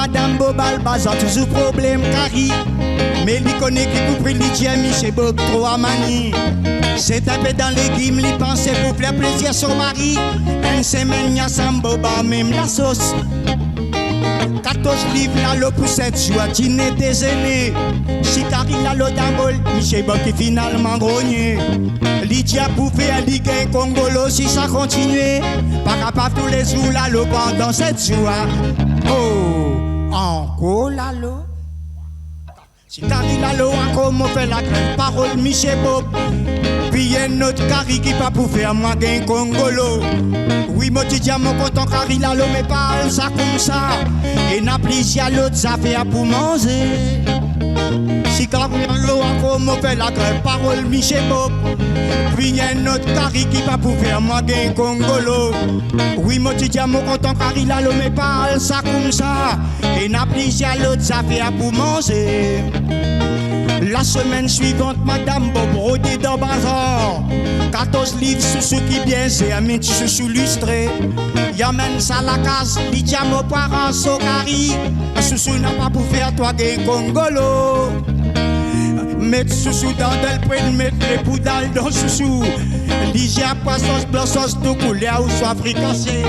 madame Bobal bazar toujours problème Kari. Mais lui connaît qui coupe lui dit Michel Bob trop à manie. C'est un peu dans les guimes, lui pensait pour faire plaisir son mari. Une semaine y'a sans boba même la sauce. 14 livres là l'eau pour 7 jours, dîner déjeuner. Chikari là l'eau d'ambol, Michel Bob qui finalement grogné. Lydia pouvait aller gagner Congolo si ça continuait. Pas capable tous les jours là l'eau pendant 7 jours. Oh, encore là l'eau. Si Carrie Lalo encore m'a fait la grève, parole Michel Bob. Puis y'a un autre Carrie qui pas pour faire moi gain Congolo. Oui, moi tu dis à mon content Carrie Lalo, mais parle ça comme ça. Et n'a plus y'a l'autre affaire pour manger. Si Carrie Lalo encore m'a fait la grève, parole Michel Bob. Puis y'a un autre Carrie qui pas pour faire moi gain Congolo. Oui, moi tu dis à mon content Carrie Lalo, mais parle ça comme ça. Et n'a plus y'a l'autre affaire pour manger. La semaine suivante, Madame Bob rodé dans bazar. 14 livres sous qui bien, c'est un métier sous lustré. Yamène ça la case, dit à mon parent Sokari. Sous n'a pas pour faire toi des Congolo. Mettre sous dans le point, mettre les poudales dans sous. Lydia poisson blanc sauce de couleur ou soit fricassé.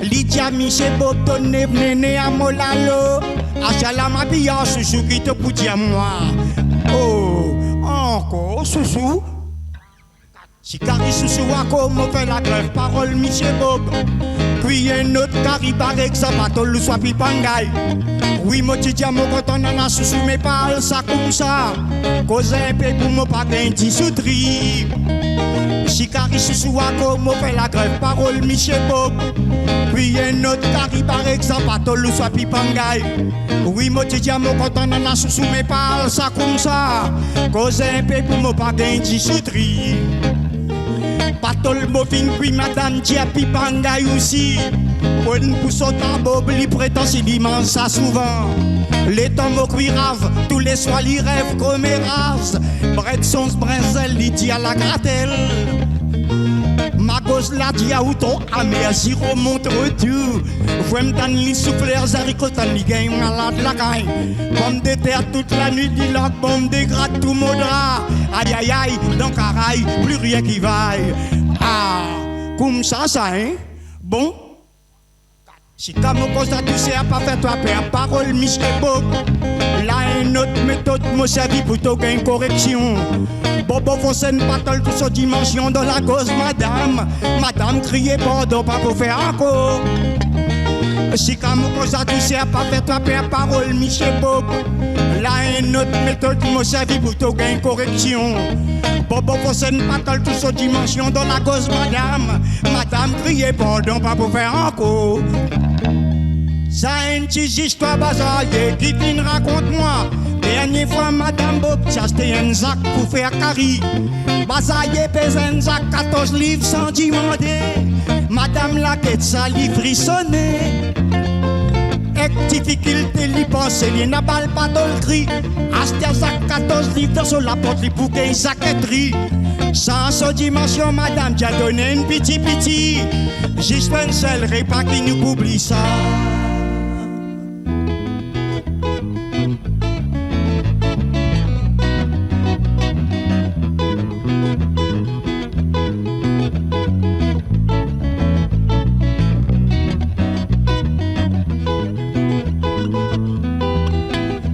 Lydia Michel Bob donné mené à Molalo. Achala ma billard sous qui te pour dire moi. Oh, encore sous. Si Carrie sous encore m'a fait la grève, parole Michel Bob. Puis un autre Carrie par exemple, à tout le soit pipangay. Oui, moi tu dis à mon content, nana sous mais parle ça comme ça. Cause un peu pour moi pas d'un tissoutri. Si Carrie sous encore m'a fait la grève, parole Michel Bob. Puis un autre Carrie par exemple, à tout le soit pipangay. Oui, moi tu dis à mon content, nana sous mais parle ça comme ça. Cause un peu pour moi pas d'un tissoutri. Patol bofin puis madame Dia Pipangay aussi. Bonne pour son tabob, li prétend si li mange ça souvent. Les temps me cuirave, tous les soirs li rêve comme rase. Bret son brinzel, li dit à la gratelle. Ma gosse la dit à outon, ah mais si remonte retour. Fouem dan li souffleur, zaricotan li gagne malade la gagne. Pomme de terre toute la nuit, dit la bombe dégrade tout mon drap. Aïe aïe aïe, dans caraï, plus rien qui vaille. Ah, comme ça, hein? Bon? Si t'as mon cause à tu sais, pas fait toi perdre parole, Michel Bob. Là, une autre méthode, moi, servi pour te gagner correction. Bobo Fontaine battle toute sa dimension dans la cause, madame. Madame criait pardon, pas pour faire encore. Si t'as mon cause à tu sais, pas fait toi perdre parole, Michel Bob. Là, une autre méthode, moi, servi pour te gagner correction. Bobo Fontaine battle toute sa dimension dans la cause, madame. Madame criait pardon, pas pour faire encore. Ça une petite histoire basaillée qui vient raconte-moi. Dernière fois Madame Bob j'ai acheté un sac pour faire carry. Basaillé pèse un sac 14 livres sans demander. Madame la quête ça lui frissonnait. Avec difficulté lui penser, lui n'a pas le pas dans le cri. Acheter un sac 14 livres sur la porte lui pour qu'il saquetterie. Sans sa dimension Madame j'ai donné une piti. Juste un seul repas qui nous publie ça.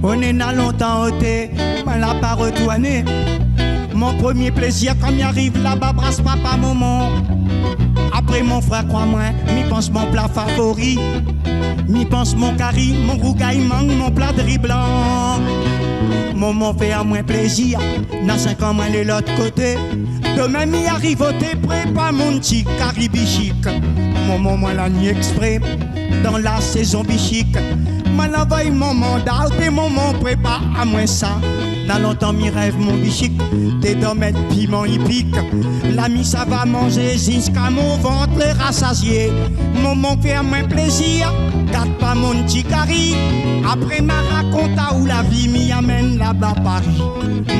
On est là longtemps ôté, mais l'a pas retourné. Mon premier plaisir quand m'y arrive là-bas, brasse papa maman. Après mon frère crois-moi, m'y pense mon plat favori. M'y pense mon curry, mon rougaillement, mon plat de riz blanc. Maman fait à moins plaisir, dans 5 ans moins de l'autre côté. Demain m'y arrive ôté, prépare mon petit curry bichique. Maman moi la nuit exprès, dans la saison bichique. M'envoie mon mandat, t'es maman prépare à moins ça. Dans longtemps mi rêve mon bichic, t'es dans mettre piment hippique. L'ami ça va manger jusqu'à mon ventre les rassasié. Maman fait à moins plaisir, garde pas mon petit curry. Après ma raconte où la vie m'y amène là-bas Paris.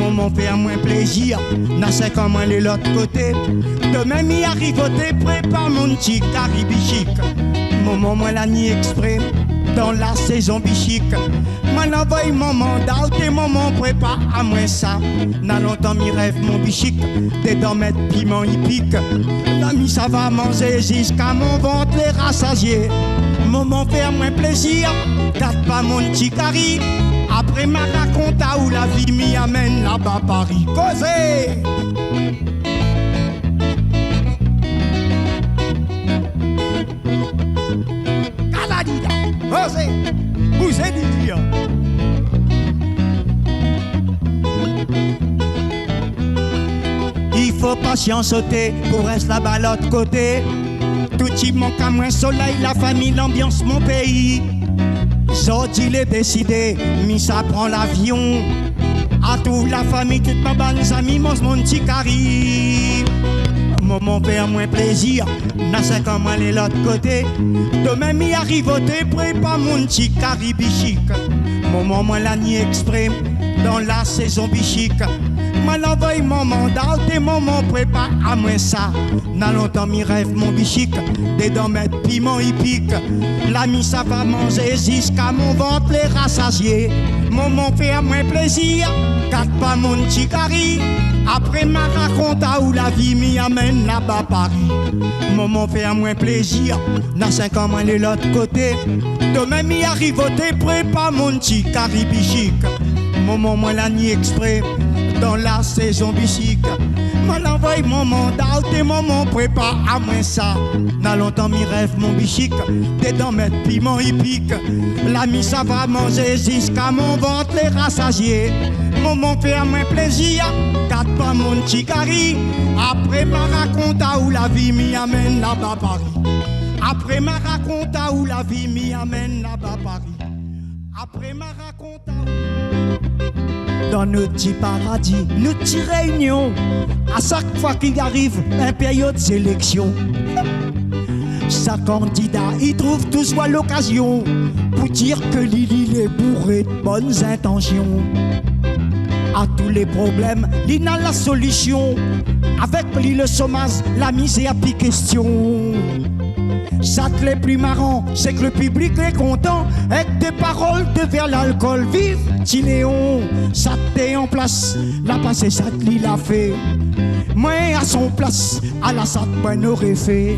Maman fait à moins plaisir, n'a 5 ans moins de l'autre côté. Demain m'y arrive t'es prépare mon petit curry bichic. Maman moi la nuit exprès. dans la saison bichique. M'en envoie mon mandat, tes moments prépare à moi ça. N'a longtemps mi rêve mon bichique, des dents mettre piment hippique. L'ami ça va manger jusqu'à mon ventre les rassasier. Moment faire moins plaisir, garde pas mon petit cari. Après ma raconte à où la vie m'y amène là-bas Paris. Causez! Caladida, causez! Vous êtes idiot! Il faut patience sauter pour rester là-bas l'autre côté. Tout y manque à moins soleil, la famille, l'ambiance, mon pays. Sorti il est décidé, mi ça prend l'avion. À toute la famille, toute ma bonne amis, mon petit cari. Mon père moins plaisir, n'a 5 ans aller l'autre côté. Demain mi arrive au près pas mon petit cari bichique. Moment moi la nuit exprime dans la saison bichique. M'en envoie mon mandat, des moments prépare à moi ça. N'a longtemps mi rêve mon bichique, des dents mettre piment hippique. L'ami ça va manger jusqu'à mon ventre les rassasier. Moment fait à moi plaisir, garde pas mon petit cari. Après ma raconte à où la vie m'y amène là-bas Paris. Moment fait à moi plaisir, n'a 5 ans moins de l'autre côté. Demain mi arrive au près pas mon petit cari bichique. Moment moi la nuit exprès dans la saison bichique. M'en envoie mon mandat, tes moments prépare à moi ça. N'a longtemps mi rêve mon bichique, des dents mettre piment hippique. L'ami ça va manger jusqu'à mon ventre les rassasier. Moment fait à moi plaisir, garde pas mon petit cari. Après ma raconte à où la vie m'y amène là-bas Paris. Après ma raconte à où la vie m'y amène là-bas Paris. Après ma raconte à où... Dans notre petit paradis, notre petite réunion, à chaque fois qu'il arrive une période d'élection, chaque candidat il trouve toujours l'occasion pour dire que Lili est bourré de bonnes intentions. À tous les problèmes, il a la solution. Avec lui le chômage, la misère puis question. Ça qui est plus marrant, c'est que le public est content. Avec des paroles de vers l'alcool, vive Tiléon. Ça t'est en place, la passé ça qu'il a fait. Moi à son place, à la sac moi n'aurait fait.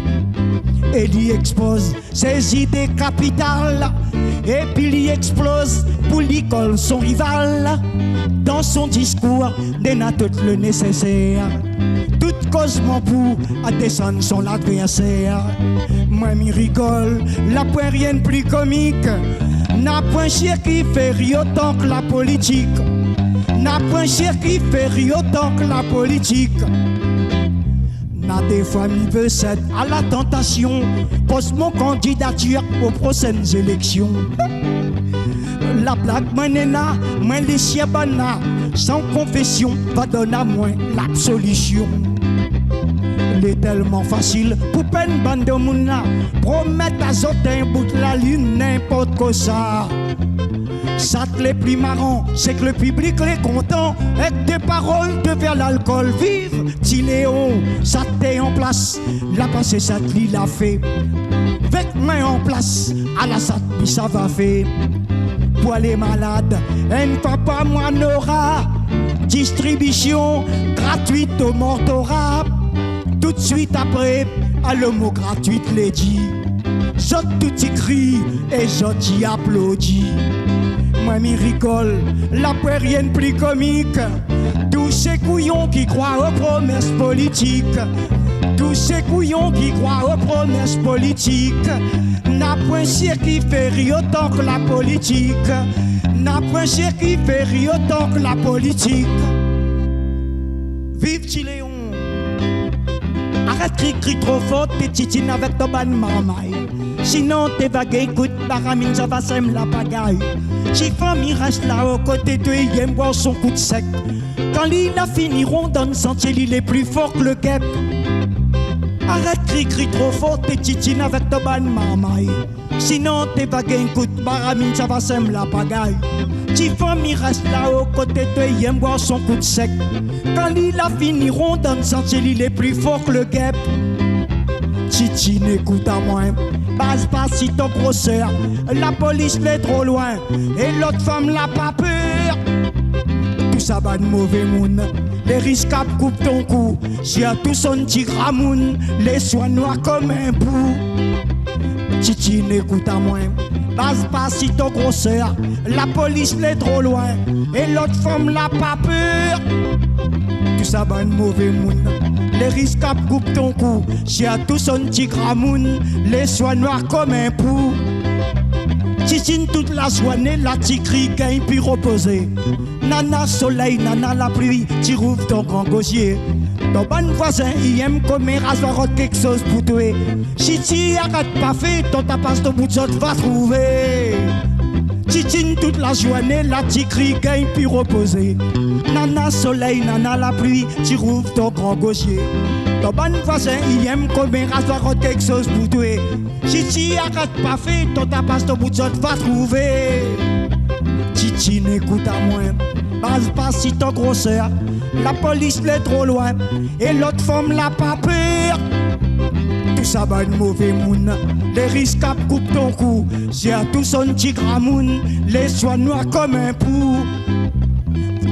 Et il expose ses idées capitales. Et puis il explose pour l'école son rival. Dans son discours, il a tout le nécessaire. Toute cause m'en pour à descendre son adversaire. Moi m'y rigole, la point rien de plus comique. N'a point cher qui fait rire autant que la politique. N'a point cher qui fait rire autant que la politique. N'a des fois m'y veut cède à la tentation. Pose mon candidature aux prochaines élections. La blague manena, moi les chiabana, sans confession, va donner à moi l'absolution. Il est tellement facile pour peine bande de mouna, promettre à autres un bout de la lune, n'importe quoi ça. Ça qui est plus marrant, c'est que le public est content, avec des paroles de vers l'alcool. Vive Tiléon, ça t'est en place, la passé ça qui l'a fait. Avec main en place, à la sac, puis ça va faire. Pour les malades, une fois par mois n'aura distribution gratuite au mentorat. Tout de suite après, à le mot gratuit les dit. J'ot tout y crie et j'ot y applaudit. Moi m'y rigole, la paix rien de plus comique. Tous ces couillons qui croient aux promesses politiques. Tous ces couillons qui croient aux promesses politiques. N'a point cher qui fait rire autant que la politique. N'a point cher qui fait rire autant que la politique. Vive Tiléon. Arrête cri trop fort, t'es titine avec ton ban marmaille. Sinon t'es vague, écoute, baramine, ça va sème la pagaille. Chiffon, il reste là aux côtés de il aime boire son coup de sec. Quand il a fini rond dans le sentier, il est plus fort que le guêpe. Arrête cri trop fort, t'es titine avec ton ban marmaille. Sinon t'es vague, écoute, baramine, ça va sème la pagaille. Chiffon, il reste là aux côtés de il aime boire son coup de sec. Quand il a fini rond dans le sentier, il est plus fort que le guêpe. Titine, écoute à moi. Base pas si ton grosseur. La police l'est trop loin. Et l'autre femme n'a pas peur. Tout ça va de mauvais monde. Les risques coupent ton cou. J'ai à tout son petit gramoun. Les soins noirs comme un pou. Titine, écoute à moi. Base pas si ton grosseur. La police l'est trop loin. Et l'autre femme n'a pas peur. Tout ça va de mauvais monde. Les risques coupent ton cou. J'ai à tout son petit gramoun. Les soins noirs comme un pou. Titine toute la journée, la tigri gagne puis reposer. Nana soleil, nana la pluie, tu rouvres ton grand gosier. Ton bon voisin, il aime comme un rasoir quelque chose pour toi. Chiti, arrête pas fait, ton tapas ton bout de zot va trouver. Titine toute la journée, la tigri gagne puis reposer. Nana soleil, nana la pluie, tu rouvres ton grand gosier. Ton bon voisin, il aime comme un rasoir quelque chose pour toi. Chiti, arrête pas fait, ton tapas ton bout de zot va trouver. Titine, écoute à moi. Base pas si ton grosseur. La police l'est trop loin. Et l'autre femme n'a pas peur. Tout ça va de mauvais monde. Les risques coupent ton cou. J'ai à tout son petit gramoun. Les soins noirs comme un pou.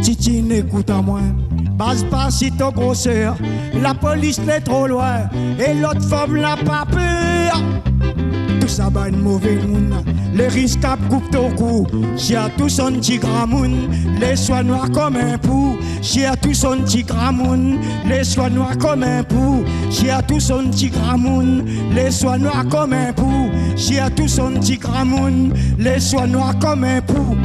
Titine, écoute à moi. Base pas si ton grosseur. La police l'est trop loin. Et l'autre femme n'a pas peur. Tout ça va de mauvais monde. Les risques coupent ton cou. J'ai à tout son petit gramoun. Les soins noirs comme un pou. J'ai à tout son petit gramoun. Les soins noirs comme un pou. J'ai à tout son petit gramoun. Les soins noirs comme un pou. J'ai à tout son petit gramoun. Les soins noirs comme un pou.